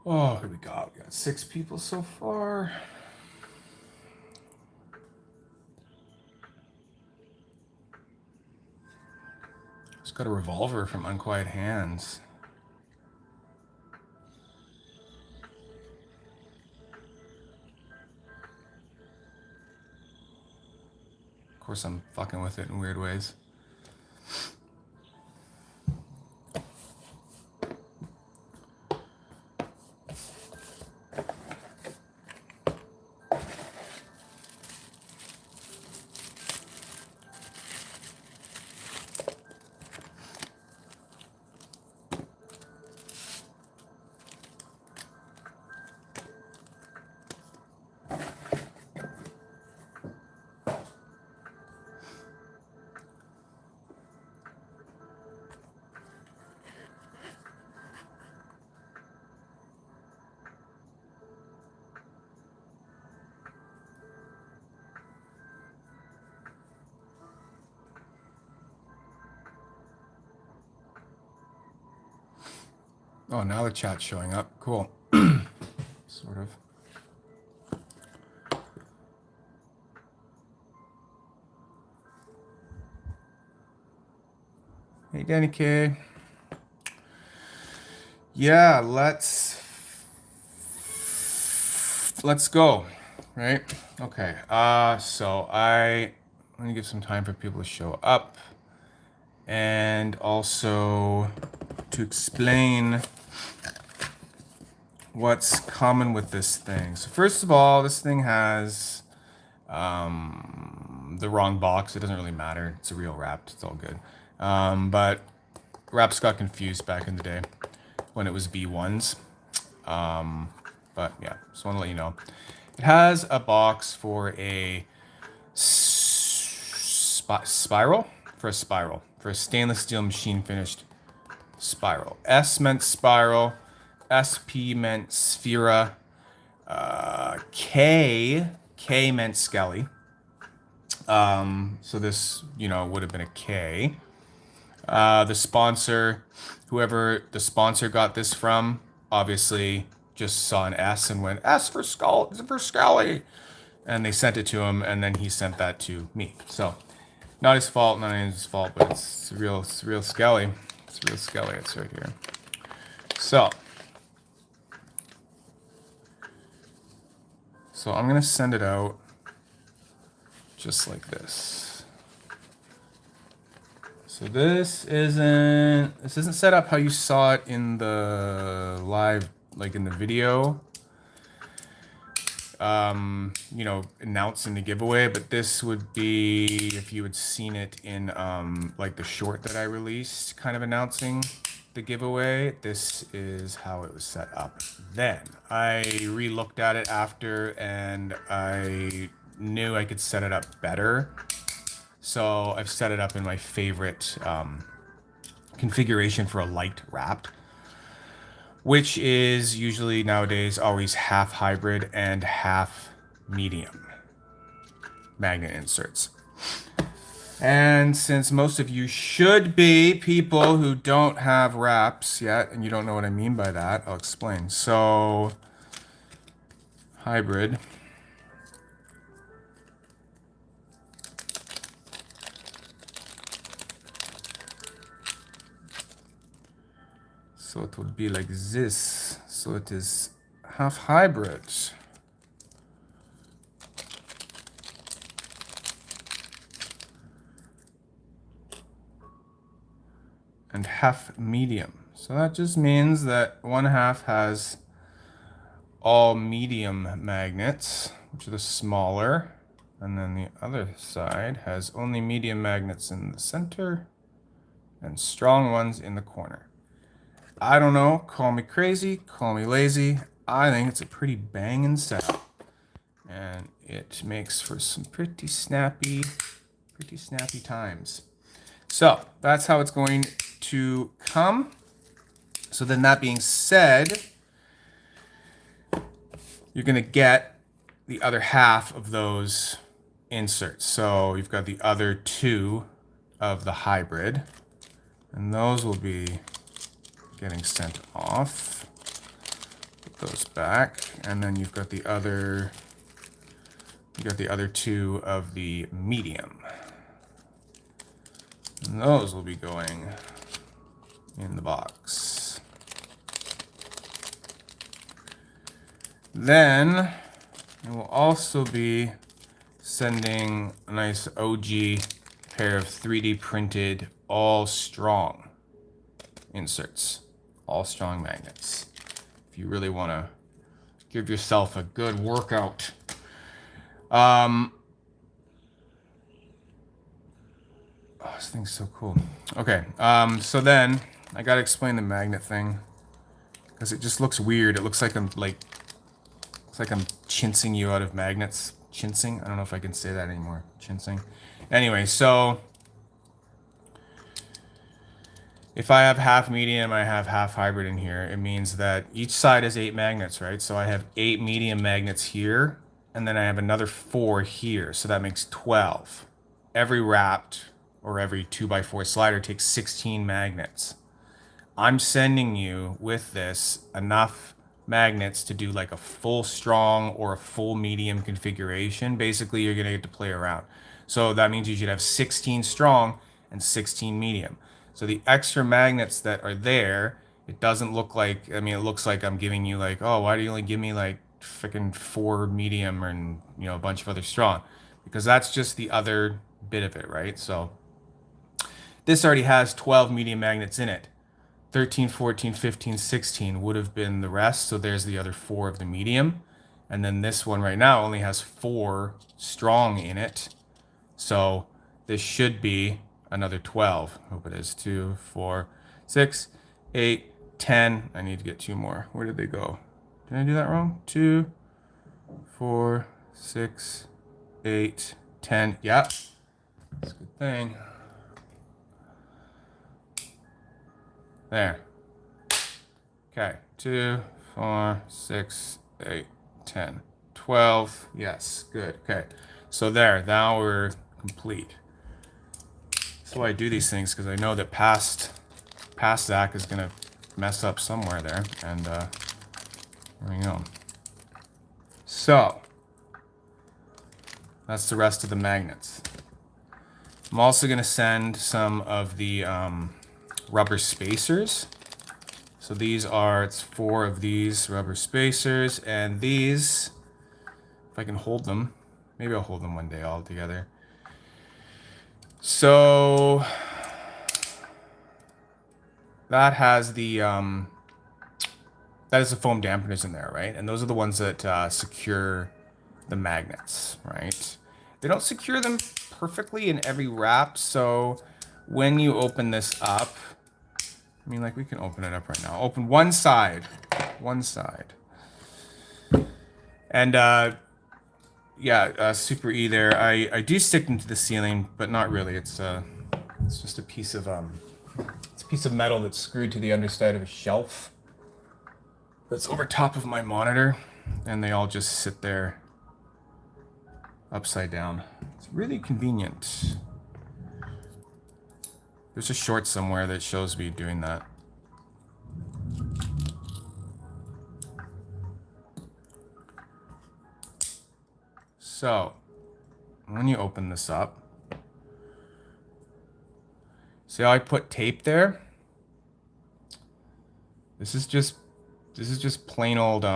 Oh, here we go. We got 6 people so far. Just got a revolver from Unquiet Hands. Of course, I'm fucking with it in weird ways. Oh, now the chat's showing up. Cool. Sort of. Hey, Danny K. Yeah, let's go. Right? Okay. So let me give some time for people to show up, and also to explain what's common with this thing. So first of all, this thing has the wrong box. It doesn't really matter. It's a real Rapt. It's all good. But Rapts got confused back in the day when it was V1s. But yeah, just want to let you know. It has a box for a spiral, for a stainless steel machine finished spiral. S meant spiral, SP meant Sphera, K meant Skelly. So this, would have been a K. The sponsor, whoever the sponsor got this from, obviously just saw an S and went, S for Skelly. And they sent it to him, and then he sent that to me. So, not his fault, not his fault, but it's real Skelly. It's real Skelly. It's right here. So I'm gonna send it out just like this. So this isn't set up how you saw it in the live, like in the video. Announcing the giveaway, but this would be if you had seen it in like the short that I released, kind of announcing the giveaway. This is how it was set up. Then I re-looked at it after, and I knew I could set it up better. So I've set it up in my favorite configuration for a light Rapt, which is usually nowadays always half hybrid and half medium magnet inserts. And since most of you should be people who don't have Rapts yet, and you don't know what I mean by that, I'll explain. So, hybrid. So it would be like this. So it is half hybrid. And half medium. So that just means that one half has all medium magnets, which are the smaller, and then the other side has only medium magnets in the center and strong ones in the corner. I don't know, call me crazy, call me lazy. I think it's a pretty banging setup, and it makes for some pretty snappy times. So that's how it's going to come. So then, that being said, you're going to get the other half of those inserts. So you've got the other two of the hybrid, and those will be getting sent off. Put those back, and then you've got the other two of the medium. And those will be going in the box. Then it will also be sending a nice OG pair of 3D printed all strong inserts, all strong magnets. If you really want to give yourself a good workout. Oh, this thing's so cool. Okay, so then I gotta explain the magnet thing because it just looks weird. It looks like I'm chinsing you out of magnets. Chinsing? I don't know if I can say that anymore. Chinsing. Anyway, so if I have half medium, I have half hybrid in here. It means that each side has 8 magnets, right? So I have 8 medium magnets here, and then I have another 4 here. So that makes 12. Every Rapt or every 2x4 slider takes 16 magnets. I'm sending you with this enough magnets to do like a full strong or a full medium configuration. Basically, you're going to get to play around. So that means you should have 16 strong and 16 medium. So the extra magnets that are there, it doesn't look like, I mean, it looks like I'm giving you like, oh, why do you only give me like freaking 4 medium and, you know, a bunch of other strong? Because that's just the other bit of it, right? So this already has 12 medium magnets in it. 13, 14, 15, 16 would have been the rest. So there's the other 4 of the medium. And then this one right now only has 4 strong in it. So this should be another 12. Hope it is. 2, 4, 6, 8, 10. I need to get 2 more. Where did they go? Did I do that wrong? 2, 4, 6, 8, 10. Yep. That's a good thing. There. Okay. 2, 4, 6, 8, 10, 12. Yes. Good. Okay. So there. Now we're complete. That's why I do these things, because I know that past Zach is gonna mess up somewhere there, and there we go. So that's the rest of the magnets. I'm also gonna send some of the rubber spacers. So these are, it's 4 of these rubber spacers, and these, if I can hold them, maybe I'll hold them one day all together. So that has the that is the foam dampeners in there, right? And those are the ones that secure the magnets, right? They don't secure them perfectly in every Rapt, so when you open this up, I mean, like, we can open it up right now. Open one side. And yeah, Super E there. I do stick them to the ceiling, but not really. It's just a piece of metal that's screwed to the underside of a shelf that's over top of my monitor, and they all just sit there upside down. It's really convenient. There's a short somewhere that shows me doing that. So, when you open this up, see how I put tape there? This is just plain old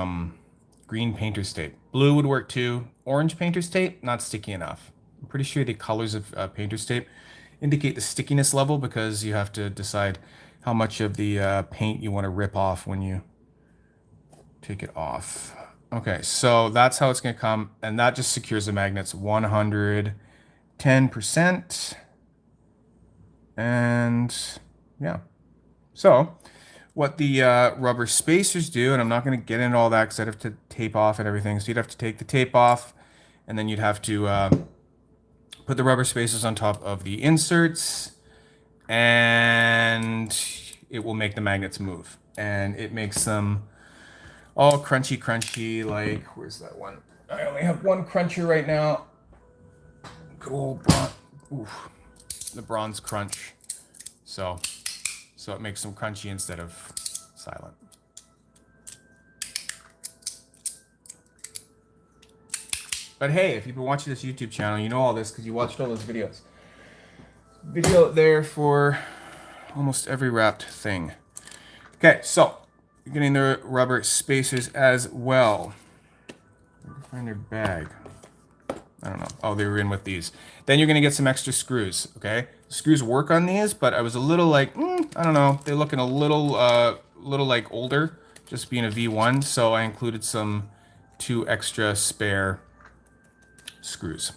green painter's tape. Blue would work too. Orange painter's tape, not sticky enough. I'm pretty sure the colors of painter's tape indicate the stickiness level, because you have to decide how much of the paint you want to rip off when you take it off. Okay, so that's how it's going to come, and that just secures the magnets 110%. And yeah. So what the rubber spacers do, and I'm not going to get into all that because I'd have to tape off and everything. So you'd have to take the tape off, and then you'd have to put the rubber spacers on top of the inserts, and it will make the magnets move. And it makes them all crunchy, like, where's that one? I only have one cruncher right now. Good old bronze. Oof. The bronze crunch. So it makes them crunchy instead of silent. But hey, if you've been watching this YouTube channel, you know all this because you watched all those videos. Video there for almost every Rapt thing. Okay, so you're getting the rubber spacers as well. Find their bag. I don't know. Oh, they were in with these. Then you're gonna get some extra screws. Okay, the screws work on these, but I was a little like, I don't know. They're looking a little like older, just being a V1. So I included some 2 extra spare screws.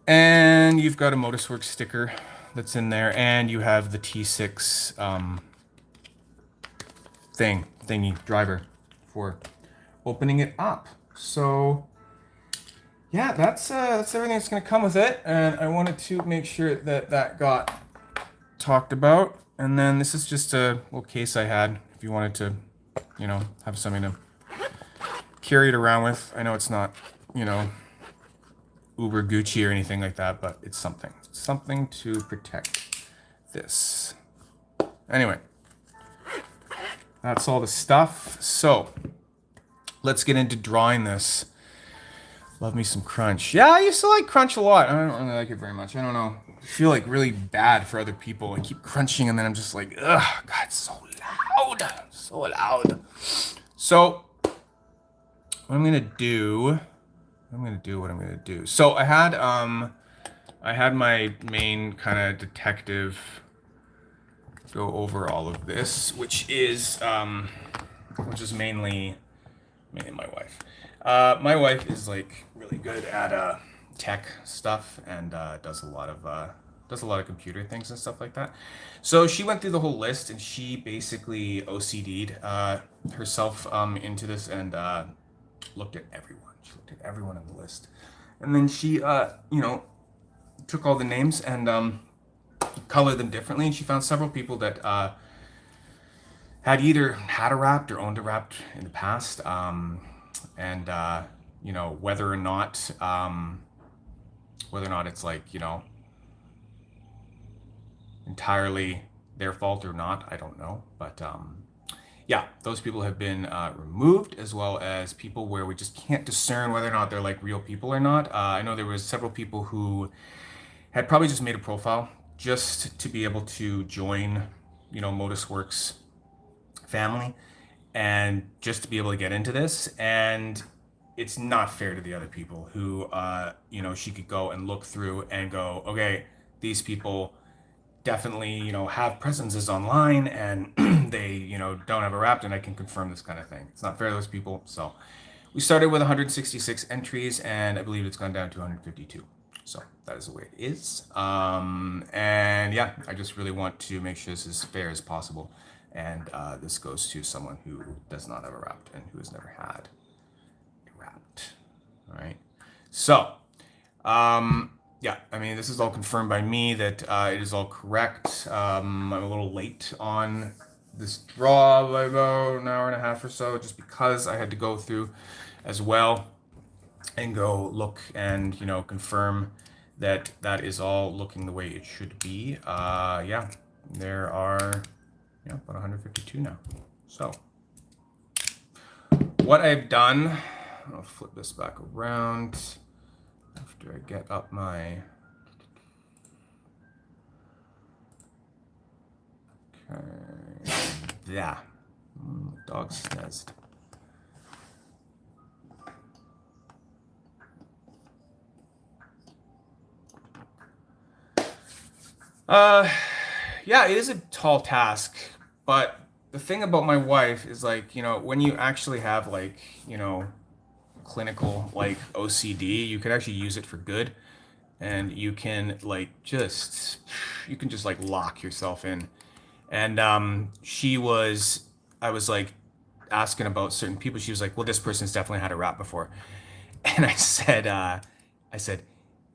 And you've got a Motorworks sticker that's in there, and you have the T6 thingy driver for opening it up. So yeah, that's everything that's gonna come with it, and I wanted to make sure that that got talked about. And then this is just a little case I had if you wanted to, you know, have something to carry it around with. I know it's not, you know, Uber Gucci or anything like that, but it's something to protect this. Anyway, that's all the stuff. So let's get into drawing this. Love me some crunch. Yeah, I used to like crunch a lot. I don't really like it very much. I don't know. I feel like really bad for other people. I keep crunching and then I'm just like, ugh, God, it's so loud. So loud. So what I'm gonna do. So I had my main kind of detective go over all of this, which is mainly my wife. My wife is like really good at tech stuff and does a lot of computer things and stuff like that. So she went through the whole list and she basically OCD'd herself into this and looked at everyone. She looked at everyone on the list, and then she you know, took all the names and colored them differently, and she found several people that had either had a Rapt or owned a Rapt in the past, and you know, whether or not it's like, you know, entirely their fault or not, I don't know, but yeah, those people have been removed, as well as people where we just can't discern whether or not they're like real people or not. I know there was several people who had probably just made a profile just to be able to join, you know, Motorworks family and just to be able to get into this. And it's not fair to the other people who, you know, she could go and look through and go, okay, these people definitely, you know, have presences online and they, you know, don't have a Rapt, and I can confirm this kind of thing. It's not fair to those people. So we started with 166 entries and I believe it's gone down to 152. So that is the way it is. And yeah, I just really want to make sure this is as fair as possible. And this goes to someone who does not have a Rapt and who has never had a Rapt. All right. So, yeah, I mean, this is all confirmed by me that it is all correct. I'm a little late on this draw by about an hour and a half or so, just because I had to go through as well and go look and, you know, confirm that that is all looking the way it should be. Yeah, there are, yeah, about 152 now. So what I've done, I'll flip this back around after I get up my, okay, yeah, dog sneezed. Yeah, it is a tall task, but the thing about my wife is, like, you know, when you actually have, like, you know, clinical like OCD, you can actually use it for good, and you can like just like lock yourself in. And I was like asking about certain people. She was like, well, this person's definitely had a Rapt before. And I said,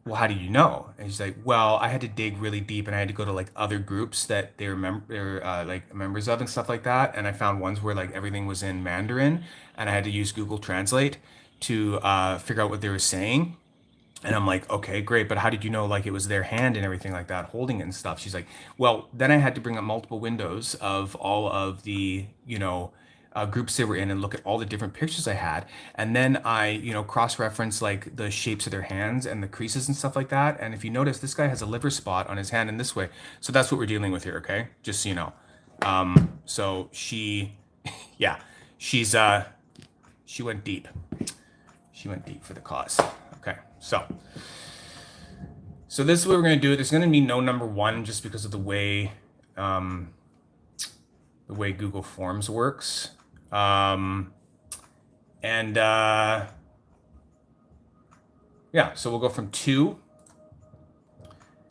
well, how do you know? And she's like, well, I had to dig really deep and I had to go to like other groups that they're like members of and stuff like that. And I found ones where like everything was in Mandarin and I had to use Google Translate to figure out what they were saying. And I'm like, okay, great, but how did you know like it was their hand and everything like that, holding it and stuff? She's like, well, then I had to bring up multiple windows of all of the, you know, groups they were in and look at all the different pictures I had. And then I, cross-reference like the shapes of their hands and the creases and stuff like that. And if you notice, this guy has a liver spot on his hand in this way. So that's what we're dealing with here, okay? Just so you know. So she, yeah, she went deep. She went deep for the cause. Okay, so this is what we're going to do. There's going to be no number one just because of the way Google Forms works. Yeah, so we'll go from 2,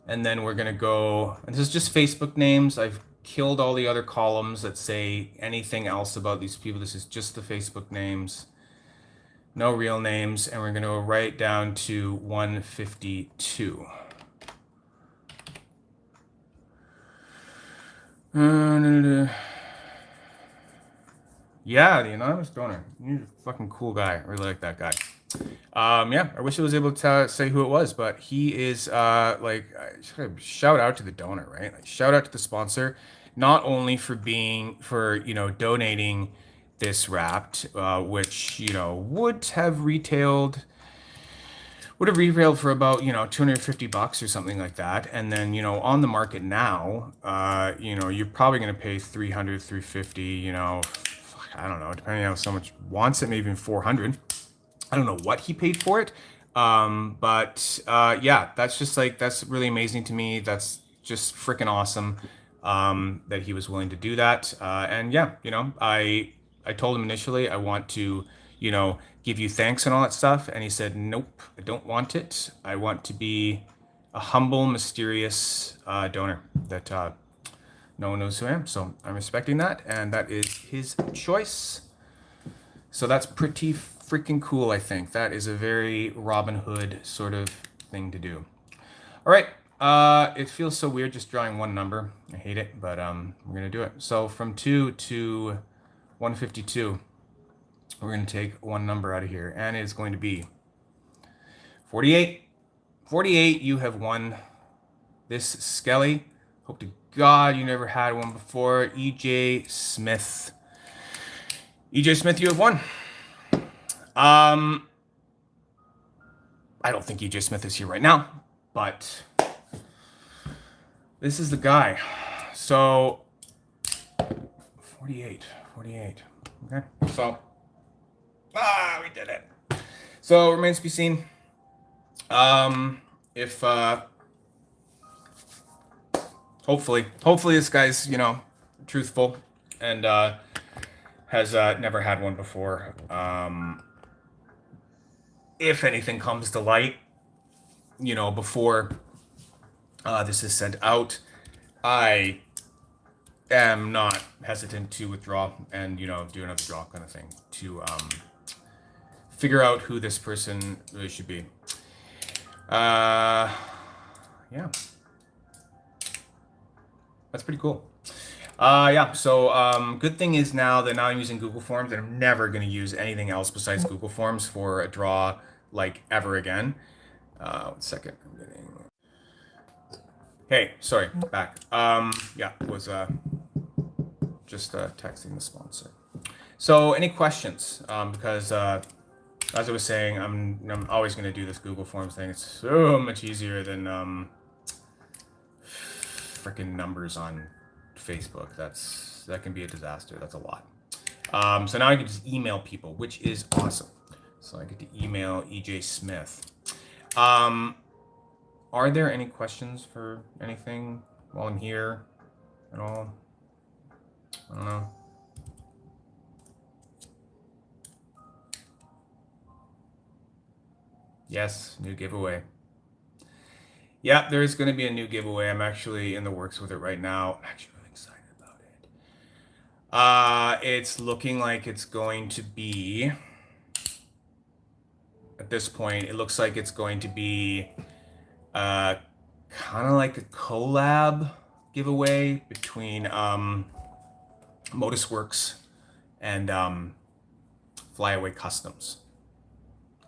and then we're going to go, and this is just Facebook names. I've killed all the other columns that say anything else about these people. This is just the Facebook names. No real names, and we're going to go right down to 152. Yeah, the anonymous donor. You're a fucking cool guy. I really like that guy. Yeah, I wish I was able to say who it was, but he is shout out to the donor, right? Like, shout out to the sponsor, not only for donating this Rapt, which would have retailed for about $250 or something like that, and then on the market now, you're probably going to pay 300, 350, I don't know, depending on how someone wants it, maybe even 400. I don't know what he paid for it, but yeah, that's really amazing to me. That's just freaking awesome that he was willing to do that. And yeah, I told him initially I want to give you thanks and all that stuff, and he said, nope, I don't want it. I want to be a humble, mysterious donor that no one knows who I am. So I'm respecting that, and that is his choice. So that's pretty freaking cool, I think. That is a very Robin Hood sort of thing to do. All right. It feels so weird just drawing one number. I hate it, but we're going to do it. So from 2 to 152, we're going to take one number out of here, and it's going to be 48. 48, you have won this Skelly. Hope to God you never had one before. EJ Smith. EJ Smith, you have won. I don't think EJ Smith is here right now, but this is the guy. So 48. Okay. So we did it. So remains to be seen. If hopefully this guy's truthful and has never had one before. If anything comes to light, before this is sent out, I am not hesitant to withdraw and do another draw kind of thing to figure out who this person really should be. Yeah, that's pretty cool. Yeah, so good thing is now that I'm using Google Forms, and I'm never going to use anything else besides Google Forms for a draw like ever again. 1 second. I'm getting... Hey, sorry, back. Yeah, was just texting the sponsor. So any questions? Because as I was saying, I'm always going to do this Google Forms thing. It's so much easier than freaking numbers on Facebook. That can be a disaster. That's a lot. So now I can just email people, which is awesome. So I get to email EJ Smith. Are there any questions for anything while I'm here at all? I don't know. Yes, new giveaway. Yeah, there's going to be a new giveaway. I'm actually in the works with it right now. I'm actually really excited about it. It's looking like it's going to be, at this point, it looks like it's going to be kind of like a collab giveaway between Modusworks and Flyaway Customs.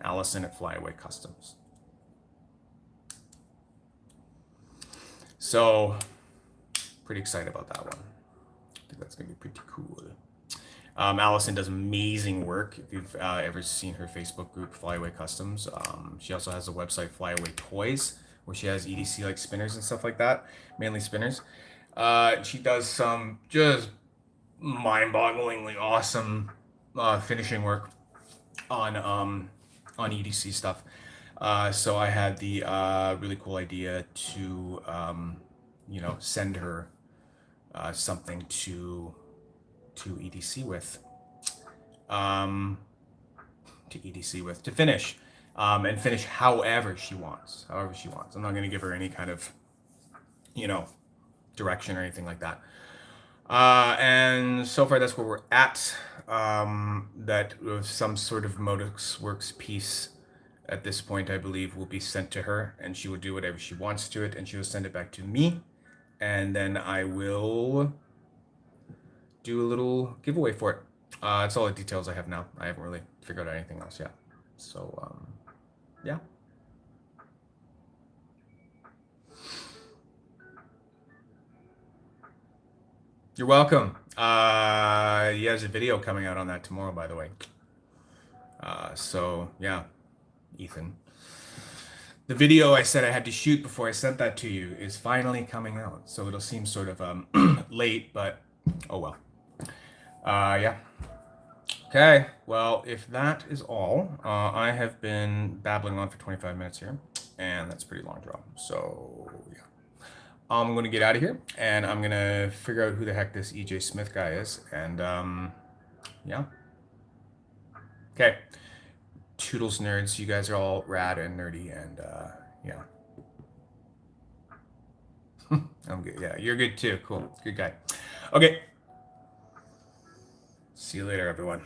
Allison at Flyaway Customs. So, pretty excited about that one. I think that's going to be pretty cool. Allison does amazing work. If you've ever seen her Facebook group, Flyaway Customs, she also has a website, Flyaway Toys, where she has EDC like spinners and stuff like that, mainly spinners. She does some just mind-bogglingly awesome finishing work on EDC stuff. So I had the really cool idea to send her something to EDC with, to finish, and finish however she wants. I'm not going to give her any kind of direction or anything like that. And so far, that's where we're at. That some sort of Modix Works piece at this point, I believe, will be sent to her, and she will do whatever she wants to it, and she will send it back to me, and then I will do a little giveaway for it. That's all the details I have now. I haven't really figured out anything else yet. So, yeah. You're welcome. Yeah, there's a video coming out on that tomorrow, by the way. So, yeah, Ethan. The video I said I had to shoot before I sent that to you is finally coming out. So it'll seem sort of late, but oh well. Yeah. Okay, well, if that is all, I have been babbling on for 25 minutes here, and that's a pretty long draw. So, yeah. I'm going to get out of here, and I'm going to figure out who the heck this EJ Smith guy is, and, yeah. Okay. Toodles nerds, you guys are all rad and nerdy, and, yeah. I'm good. Yeah, you're good too. Cool. Good guy. Okay. See you later, everyone.